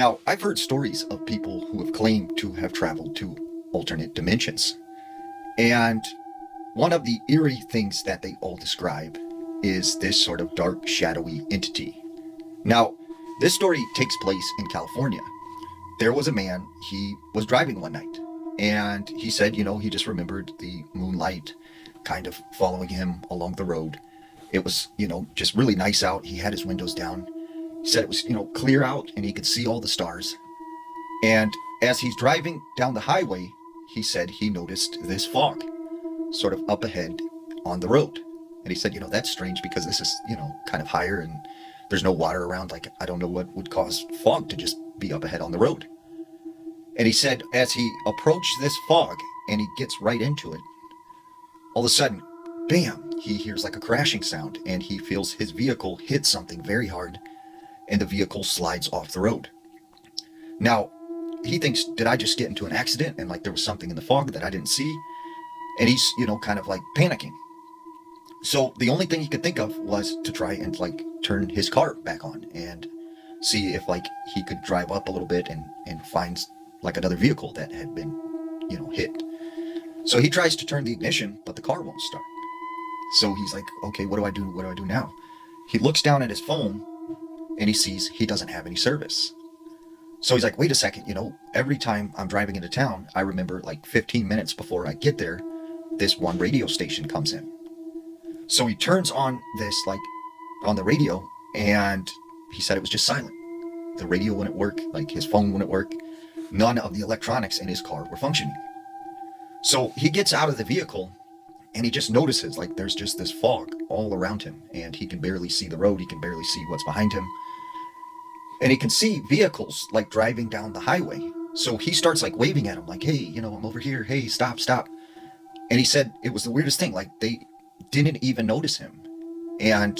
Now, I've heard stories of people who have claimed to have traveled to alternate dimensions. And one of the eerie things that they all describe is this sort of dark, shadowy entity. Now, this story takes place in California. There was a man, he was driving one night, and he said, he just remembered the moonlight kind of following him along the road. It was, just really nice out. He had his windows down. He said it was, clear out and he could see all the stars. And as he's driving down the highway, he said he noticed this fog sort of up ahead on the road. And he said, that's strange because this is, kind of higher and there's no water around. Like, I don't know what would cause fog to just be up ahead on the road. And he said, as he approached this fog and he gets right into it, all of a sudden, bam, he hears like a crashing sound and he feels his vehicle hit something very hard and the vehicle slides off the road. Now, he thinks, did I just get into an accident and like there was something in the fog that I didn't see? And he's, kind of like panicking. So the only thing he could think of was to try and like turn his car back on and see if like he could drive up a little bit and find like another vehicle that had been, hit. So he tries to turn the ignition, but the car won't start. So he's like, okay, what do I do? What do I do now? He looks down at his phone and he sees he doesn't have any service. So he's like, wait a second, every time I'm driving into town, I remember like 15 minutes before I get there, this one radio station comes in. So he turns on this, like, on the radio, and he said it was just silent. The radio wouldn't work, like his phone wouldn't work. None of the electronics in his car were functioning. So he gets out of the vehicle, and he just notices, like, there's just this fog all around him, and he can barely see the road, he can barely see what's behind him. And he can see vehicles, like, driving down the highway. So he starts, like, waving at him, like, hey, I'm over here, hey, stop. And he said it was the weirdest thing, like, they didn't even notice him. And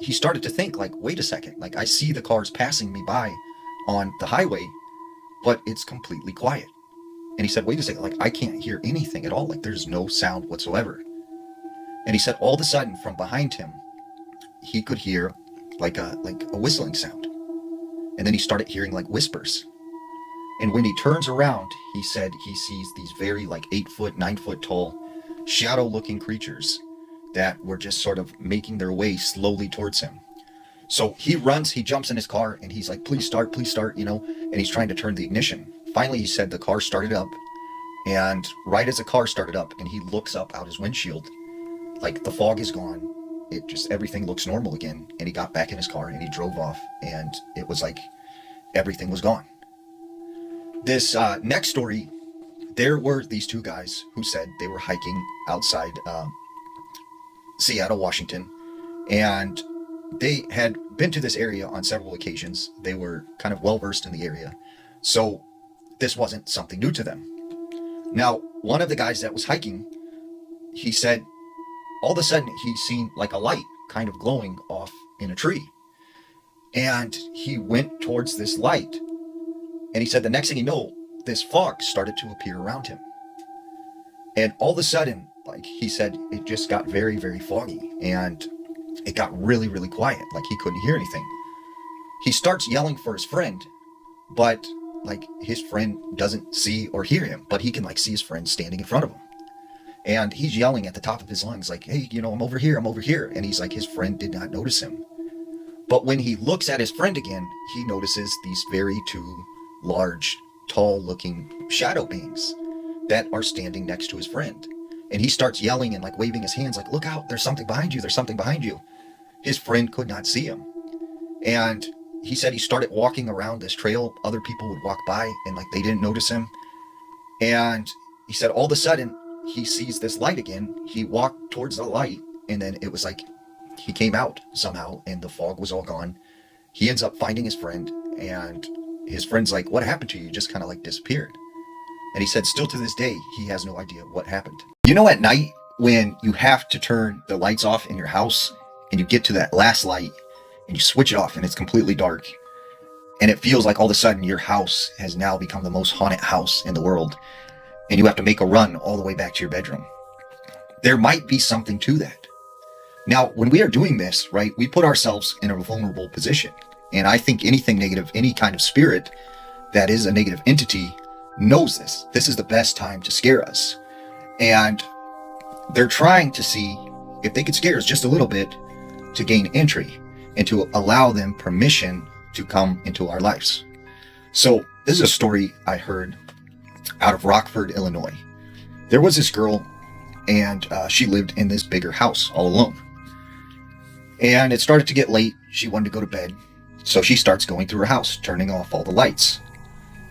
he started to think, like, wait a second, like, I see the cars passing me by on the highway, but it's completely quiet. And he said, wait a second, like, I can't hear anything at all, like, there's no sound whatsoever. And he said all of a sudden from behind him, he could hear like a whistling sound. And then he started hearing like whispers. And when he turns around, he said he sees these very like 8-foot, 9-foot tall, shadow looking creatures that were just sort of making their way slowly towards him. So he runs, he jumps in his car and he's like, please start, and he's trying to turn the ignition. Finally, he said the car started up, and right as the car started up and he looks up out his windshield, like the fog is gone. It just, everything looks normal again. And he got back in his car and he drove off, and it was like everything was gone. This next story, there were these two guys who said they were hiking outside Seattle, Washington, and they had been to this area on several occasions. They were kind of well versed in the area, so this wasn't something new to them. Now, one of the guys that was hiking, he said all of a sudden he'd seen like a light kind of glowing off in a tree, and he went towards this light, and he said the next thing you know, this fog started to appear around him. And all of a sudden, like he said, it just got very, very foggy, and it got really, really quiet. Like he couldn't hear anything. He starts yelling for his friend, but like his friend doesn't see or hear him, but he can like see his friend standing in front of him. And he's yelling at the top of his lungs, like, hey, I'm over here. And he's like, his friend did not notice him. But when he looks at his friend again, he notices these very two large, tall looking shadow beings that are standing next to his friend. And he starts yelling and like waving his hands like, look out, there's something behind you. His friend could not see him. And he said he started walking around this trail. Other people would walk by and like they didn't notice him. And he said all of a sudden he sees this light again. He walked towards the light, and then it was like he came out somehow and the fog was all gone. He ends up finding his friend, and his friend's like, what happened to you? You just kind of like disappeared. And he said still to this day, he has no idea what happened. At night when you have to turn the lights off in your house and you get to that last light and you switch it off and it's completely dark, and it feels like all of a sudden your house has now become the most haunted house in the world, and you have to make a run all the way back to your bedroom. There might be something to that. Now, when we are doing this, right, we put ourselves in a vulnerable position. And I think anything negative, any kind of spirit that is a negative entity knows this. This is the best time to scare us. And they're trying to see if they could scare us just a little bit to gain entry and to allow them permission to come into our lives. So this is a story I heard out of Rockford, Illinois. There was this girl, and she lived in this bigger house all alone. And it started to get late. She wanted to go to bed. So she starts going through her house, turning off all the lights.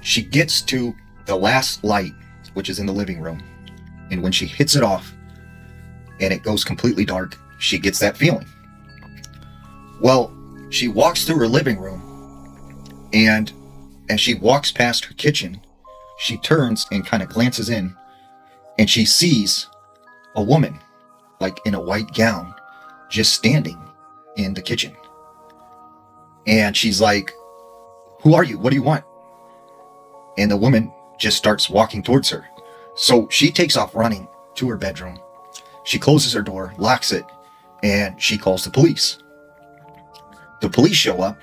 She gets to the last light, which is in the living room. And when she hits it off and it goes completely dark, she gets that feeling. Well, she walks through her living room, and as she walks past her kitchen, she turns and kind of glances in, and she sees a woman, like in a white gown, just standing in the kitchen. And she's like, "Who are you? What do you want?" And the woman just starts walking towards her. So she takes off running to her bedroom. She closes her door, locks it, and she calls the police. The police show up,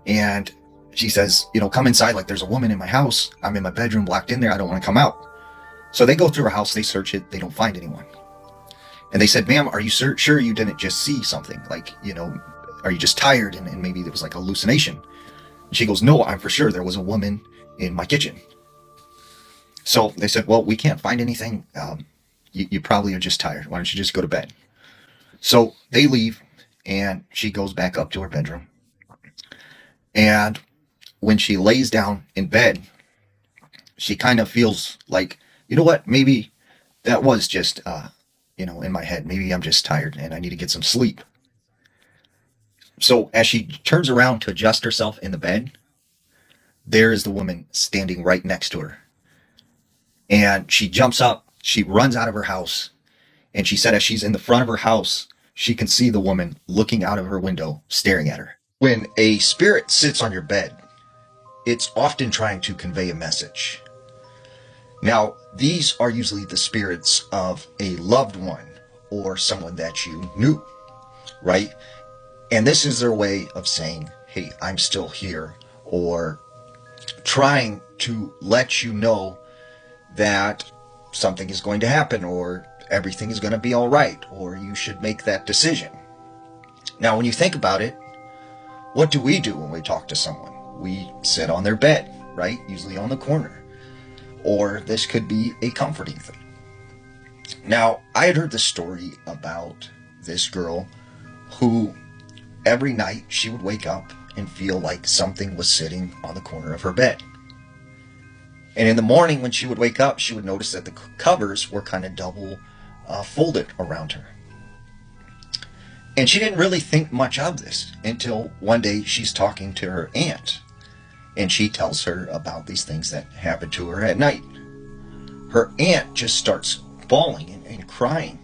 and she says, "Come inside, like there's a woman in my house. I'm in my bedroom, locked in there. I don't want to come out." So they go through her house, they search it, they don't find anyone. And they said, "Ma'am, are you sure you didn't just see something? Like, are you just tired and maybe there was like a hallucination?" And she goes, "No, I'm for sure there was a woman in my kitchen." So they said, "Well, we can't find anything. You probably are just tired. Why don't you just go to bed?" So they leave, and she goes back up to her bedroom. And when she lays down in bed, she kind of feels like, you know what, maybe that was just, in my head. Maybe I'm just tired and I need to get some sleep. So as she turns around to adjust herself in the bed, there is the woman standing right next to her. And she jumps up, she runs out of her house, and she said as she's in the front of her house, she can see the woman looking out of her window, staring at her. When a spirit sits on your bed, it's often trying to convey a message. Now, these are usually the spirits of a loved one or someone that you knew, right? And this is their way of saying, "Hey, I'm still here," or trying to let you know that something is going to happen, or everything is going to be all right, or you should make that decision. Now, when you think about it, what do we do when we talk to someone? We sit on their bed, right? Usually on the corner. Or this could be a comforting thing. Now, I had heard the story about this girl who every night she would wake up and feel like something was sitting on the corner of her bed. And in the morning when she would wake up, she would notice that the covers were kind of double folded around her. And she didn't really think much of this until one day she's talking to her aunt. And she tells her about these things that happened to her at night. Her aunt just starts bawling and crying.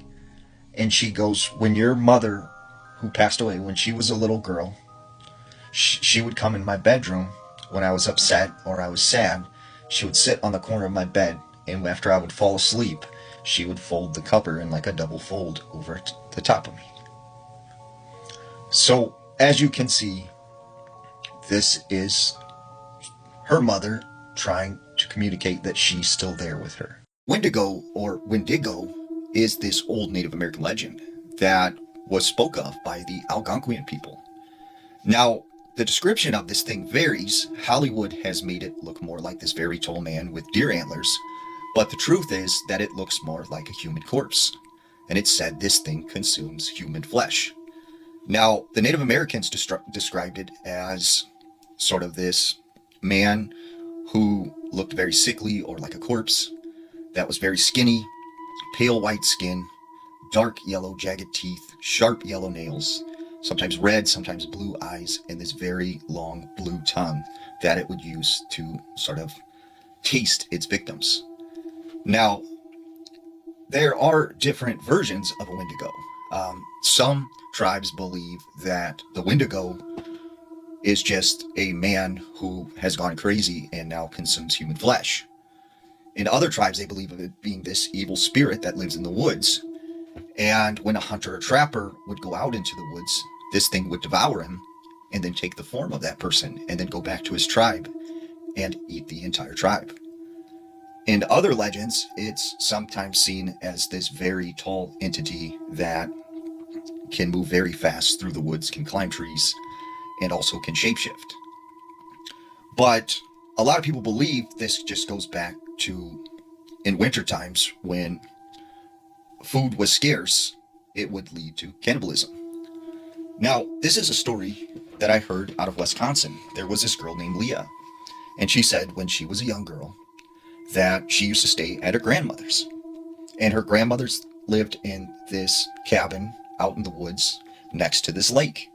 And she goes, "When your mother, who passed away when she was a little girl, she would come in my bedroom when I was upset or I was sad. She would sit on the corner of my bed, and after I would fall asleep, she would fold the cover in like a double fold over the top of me." So, as you can see, this is her mother trying to communicate that she's still there with her. Wendigo, or Wendigo, is this old Native American legend that was spoke of by the Algonquian people. Now, the description of this thing varies. Hollywood has made it look more like this very tall man with deer antlers, but the truth is that it looks more like a human corpse, and it's said this thing consumes human flesh. Now, the Native Americans described it as sort of this man who looked very sickly or like a corpse, that was very skinny, pale white skin, dark yellow jagged teeth, sharp yellow nails, sometimes red, sometimes blue eyes, and this very long blue tongue that it would use to sort of taste its victims. Now, there are different versions of a Wendigo. Some tribes believe that the Wendigo is just a man who has gone crazy and now consumes human flesh. In other tribes, they believe of it being this evil spirit that lives in the woods. And when a hunter or trapper would go out into the woods, this thing would devour him and then take the form of that person and then go back to his tribe and eat the entire tribe. In other legends, it's sometimes seen as this very tall entity that can move very fast through the woods, can climb trees, and also can shapeshift. But a lot of people believe this just goes back to in winter times when food was scarce, it would lead to cannibalism. Now, this is a story that I heard out of Wisconsin. There was this girl named Leah, and she said when she was a young girl that she used to stay at her grandmother's. And her grandmother's lived in this cabin out in the woods next to this lake.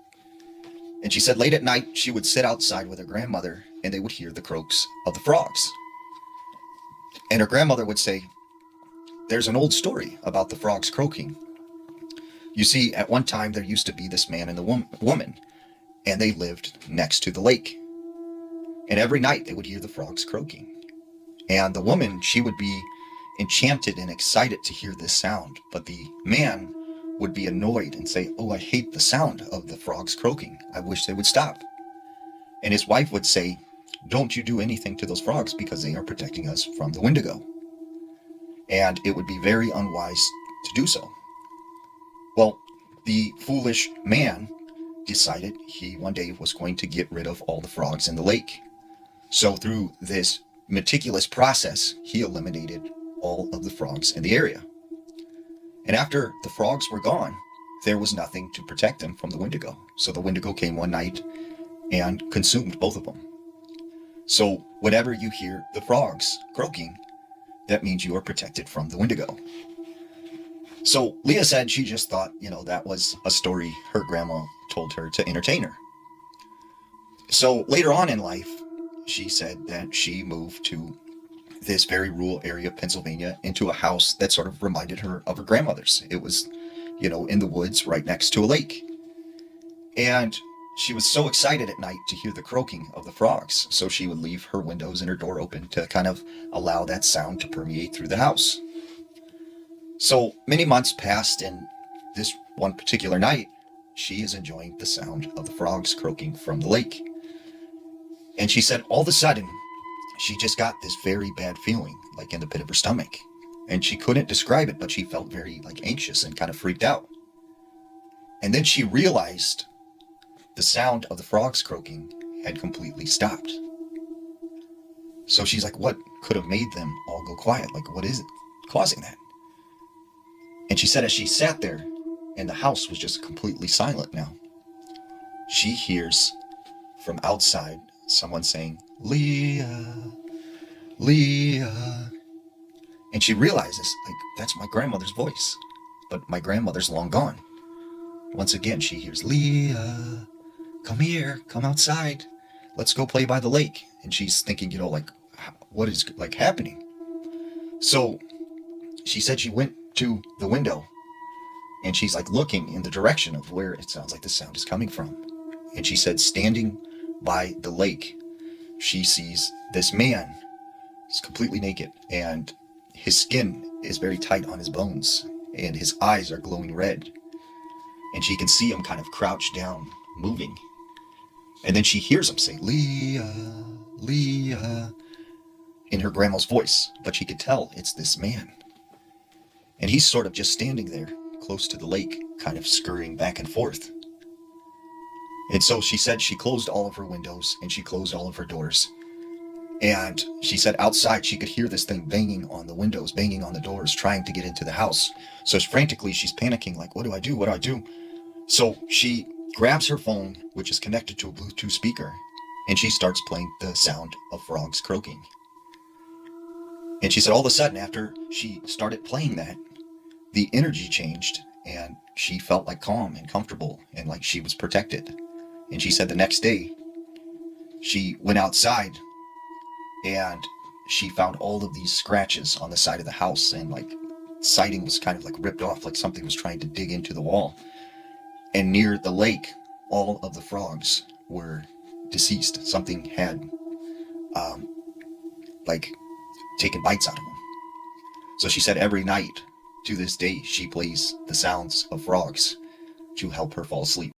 And she said late at night she would sit outside with her grandmother and they would hear the croaks of the frogs. And her grandmother would say, "There's an old story about the frogs croaking. You see, at one time there used to be this man and the woman, and they lived next to the lake. And every night they would hear the frogs croaking. And the woman, she would be enchanted and excited to hear this sound, but the man would be annoyed and say, 'Oh, I hate the sound of the frogs croaking. I wish they would stop.' And his wife would say, 'Don't you do anything to those frogs because they are protecting us from the Wendigo.' And it would be very unwise to do so. Well, the foolish man decided he one day was going to get rid of all the frogs in the lake. So through this meticulous process, he eliminated all of the frogs in the area. And after the frogs were gone, there was nothing to protect them from the Wendigo. So the Wendigo came one night and consumed both of them. So whenever you hear the frogs croaking, that means you are protected from the Wendigo. So Leah said she just thought, that was a story her grandma told her to entertain her. So later on in life, she said that she moved to this very rural area of Pennsylvania into a house that sort of reminded her of her grandmother's. It was, in the woods right next to a lake. And she was so excited at night to hear the croaking of the frogs. So she would leave her windows and her door open to kind of allow that sound to permeate through the house. So many months passed, and this one particular night, she is enjoying the sound of the frogs croaking from the lake. And she said all of a sudden, she just got this very bad feeling, like in the pit of her stomach. And she couldn't describe it, but she felt very anxious and kind of freaked out. And then she realized the sound of the frogs croaking had completely stopped. So she's like, what could have made them all go quiet? Like, what is it causing that? And she said as she sat there, and the house was just completely silent now, she hears from outside someone saying, "Leah, Leah." And she realizes, that's my grandmother's voice. But my grandmother's long gone. Once again, she hears, "Leah, come here, come outside. Let's go play by the lake." And she's thinking, what is happening? So she said she went to the window and she's looking in the direction of where it sounds like the sound is coming from. And she said, standing by the lake, she sees this man. He's completely naked and his skin is very tight on his bones and his eyes are glowing red. And she can see him kind of crouched down, moving. And then she hears him say, "Leah, Leah," in her grandma's voice, but she could tell it's this man. And he's sort of just standing there close to the lake, kind of scurrying back and forth. And so she said she closed all of her windows and she closed all of her doors. And she said outside she could hear this thing banging on the windows, banging on the doors, trying to get into the house. So frantically she's panicking, what do I do? What do I do? So she grabs her phone, which is connected to a Bluetooth speaker, and she starts playing the sound of frogs croaking. And she said all of a sudden, after she started playing that, the energy changed and she felt calm and comfortable and like she was protected. And she said the next day she went outside and she found all of these scratches on the side of the house, and siding was kind of ripped off, like something was trying to dig into the wall. And near the lake, all of the frogs were deceased. Something had taken bites out of them. So she said every night to this day she plays the sounds of frogs to help her fall asleep.